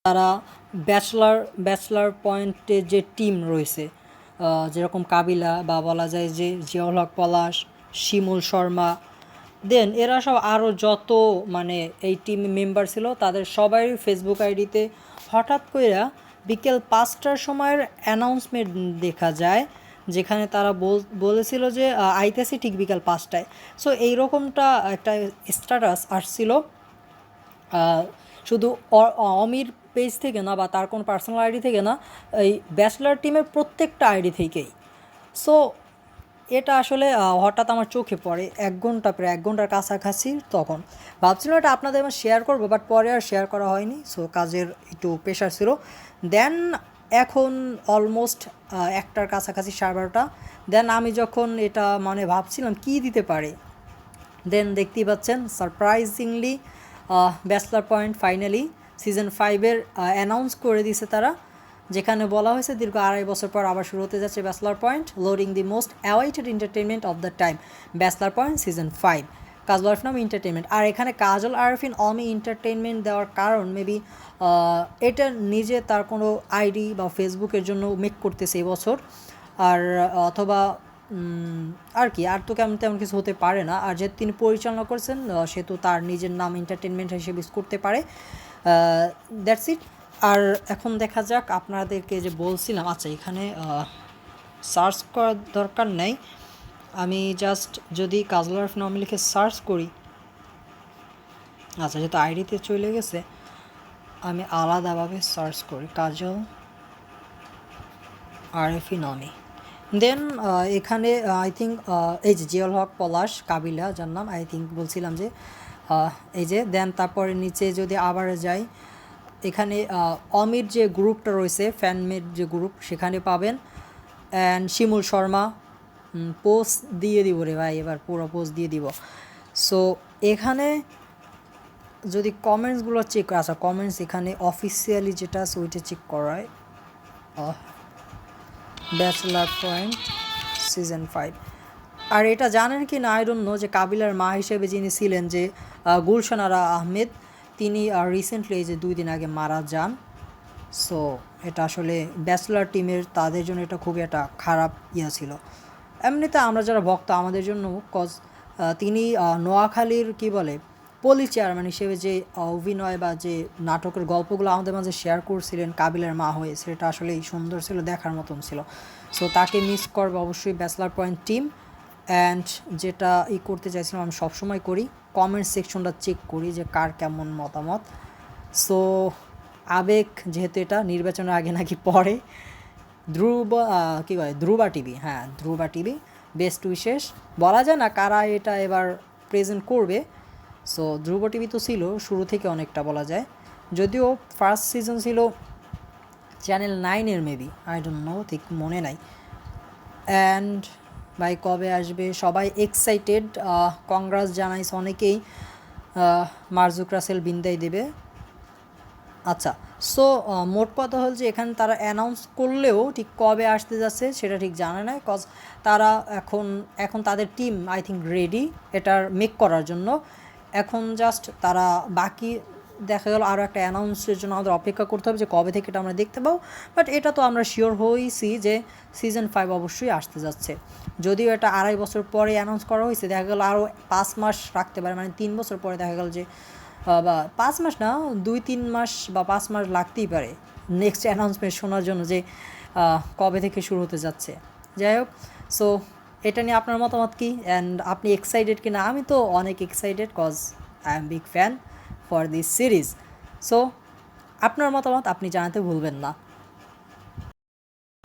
তারা ব্যাচলার পয়েন্টে যে টিম রয়েছে, যেরকম কাবিলা বা বলা যায় যে জিয়াউল হক পলাশ, শিমুল শর্মা, দেন এরা সব আরও যত মানে এই টিম মেম্বার ছিল তাদের সবাই ফেসবুক আইডিতে হঠাৎ করে বিকেল 5টার সময়ের অ্যানাউন্সমেন্ট দেখা যায়, যেখানে তারা বলেছিল যে আইতেছি ঠিক বিকেল 5টায়। সো এইরকমটা একটা স্ট্যাটাস আসছিল, শুধু অমির পেজ থেকে না বা তার কোনো পার্সোনাল আইডি থেকে না, এই ব্যাচলার টিমের প্রত্যেকটা আইডি থেকেই। সো এটা আসলে হঠাৎ আমার চোখে পড়ে প্রায় 1 ঘন্টার কাছাকাছি। তখন ভাবছিলাম এটা আপনাদের আমি শেয়ার করবো, বাট পরে আর শেয়ার করা হয়নি, সো কাজের একটু প্রেশার ছিল। দেন এখন অলমোস্ট 1টার কাছাকাছি, 12:30। দেন আমি যখন এটা মানে ভাবছিলাম কী দিতে পারে, দেন দেখতেই পাচ্ছেন surprisingly bachelor point finally season 5-এর অ্যানাউন্স করে দিয়েছে তারা, যেখানে বলা হয়েছে দীর্ঘ 2.5 বছর পর আবার শুরু হতে যাচ্ছে bachelor point, loading the most awaited entertainment of the time, bachelor point season 5, Kajal Arefin Ami entertainment. আর এখানে কাজল আরফিন অমি এন্টারটেনমেন্ট দেওয়ার কারণ মেবি এটা নিজে তার কোনো আইডি বা ফেসবুকের জন্য মেক করতেছে এবছর, আর অথবা আর কি, আর তো তেমন কিছু হতে পারে না। আর যেহেতু তিনি পরিচালনা করছেন সেহেতু তার নিজের নাম এন্টারটেনমেন্ট হিসেবে ইউজ করতে পারে। That's it. আর এখন দেখা যাক, আপনাদেরকে যে বলছিলাম, আচ্ছা এখানে সার্চ করার দরকার নেই, আমি জাস্ট যদি কাজল আরফিন অমি লিখে সার্চ করি, আচ্ছা যেহেতু আইডিতে চলে গেছে আমি আলাদাভাবে সার্চ করি কাজল আরফিন অমি। দেন এখানে আই থিঙ্ক এই যে জিয়াউল হক পলাশ কাবিলা যার নাম, আই থিঙ্ক বলছিলাম যে এই যে, দেন তারপরে নিচে যদি আবার যাই, এখানে অমির যে গ্রুপটা রয়েছে ফ্যানমেড যে গ্রুপ সেখানে পাবেন। অ্যান্ড শিমুল শর্মা পোস্ট দিয়ে দিব রে ভাই, এবার পুরো পোস্ট দিয়ে দিব। সো এখানে যদি কমেন্টসগুলো চেক করা, আচ্ছা কমেন্টস এখানে অফিসিয়ালি যেটা আছে ওইটা চেক করায়, ব্যাচলার পয়েন্ট সিজন 5। আর এটা জানেন কি না আই ডোন্ট নো, যে কাবিলার মা হিসেবে যিনি ছিলেন যে গুলশান আরা আহমেদ, তিনি রিসেন্টলি এই যে 2 দিন আগে মারা যান। সো এটা আসলে ব্যাচলার টিমের তাদের জন্য এটা খুবই একটা খারাপ ছিল। এমনিতে আমরা যারা ভক্ত আমাদের জন্য, কজ তিনি নোয়াখালীর কি বলে পলি চেয়ারম্যান হিসেবে যে অভিনয় বা যে নাটকের গল্পগুলো আমাদের মাঝে শেয়ার করছিলেন কাবিলার মা হয়ে, সেটা আসলেই সুন্দর ছিল, দেখার মতন ছিল। সো তাকে মিস করবে অবশ্যই ব্যাচলার পয়েন্ট টিম। অ্যান্ড যেটা করতে চাইছিলাম আমি সবসময় করি, কমেন্ট সেকশনটা চেক করি যে কার কেমন মতামত। সো আবেগ যেহেতু এটা নির্বাচনের আগে নাকি পরে, ধ্রুবা টিভি, হ্যাঁ ধ্রুবা টিভি বেস্ট উইশেস, বলা যায় না কারা এটা এবার প্রেজেন্ট করবে। সো ধ্রুবা টিভি তো ছিল শুরু থেকে অনেকটা বলা যায়, যদিও ফার্স্ট সিজন ছিল চ্যানেল 9-এর মেবি, আই ডোন্ট নো, ঠিক মনে নাই। অ্যান্ড ভাই কবে আসবে সবাই এক্সাইটেড, কংগ্রাস জানাইছে অনেকেই, মার্জুক রাসেল বিন্দায় দেবে। আচ্ছা, সো মোট কথা হল যে এখানে তারা অ্যানাউন্স করলেও ঠিক কবে আসতে যাচ্ছে সেটা ঠিক জানে না, কজ তারা এখন তাদের টিম আই থিঙ্ক রেডি এটার মেক করার জন্য। এখন জাস্ট তারা বাকি দেখা গেল আরও একটা অ্যানাউন্সের জন্য আমাদের অপেক্ষা করতে হবে যে কবে থেকে এটা আমরা দেখতে পাবো। বাট এটা তো আমরা শিওর হয়েছি যে সিজন 5 অবশ্যই আসতে যাচ্ছে, যদিও এটা 2.5 বছর পরে অ্যানাউন্স করা হয়েছে, দেখা গেল আরও 5 মাস রাখতে পারে, মানে 3 বছর পরে দেখা গেল যে, বা 5 মাস না, 2-3 মাস বা 5 মাস লাগতেই পারে নেক্সট অ্যানাউন্সমেন্ট শোনার জন্য যে কবে থেকে শুরু হতে যাচ্ছে। যাই হোক, সো এটা নিয়ে আপনার মতামত কী, অ্যান্ড আপনি এক্সাইটেড কি না? আমি তো অনেক excited, cause I am big fan for this series. So আপনার মতামত আপনি জানাতে ভুলবেন না।